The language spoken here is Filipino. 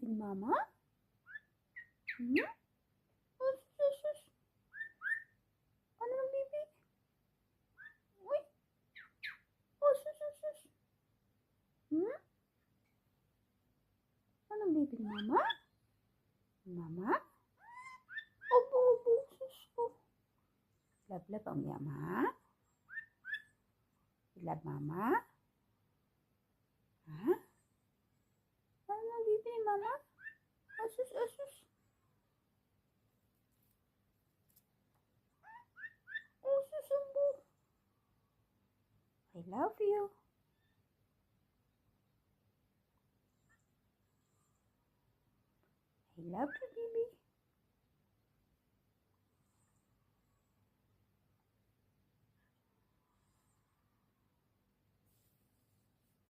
baby mama? Hmm? Oh, sus. Ano ng baby? Uy. Oh, sus. Hmm? Anong baby mama? Mama? Opo, sus ko. Love ang mama? Love mama? Ha? Ano ng baby ni mama? Oh, sus. Oh, susumbo. I love you. I love you.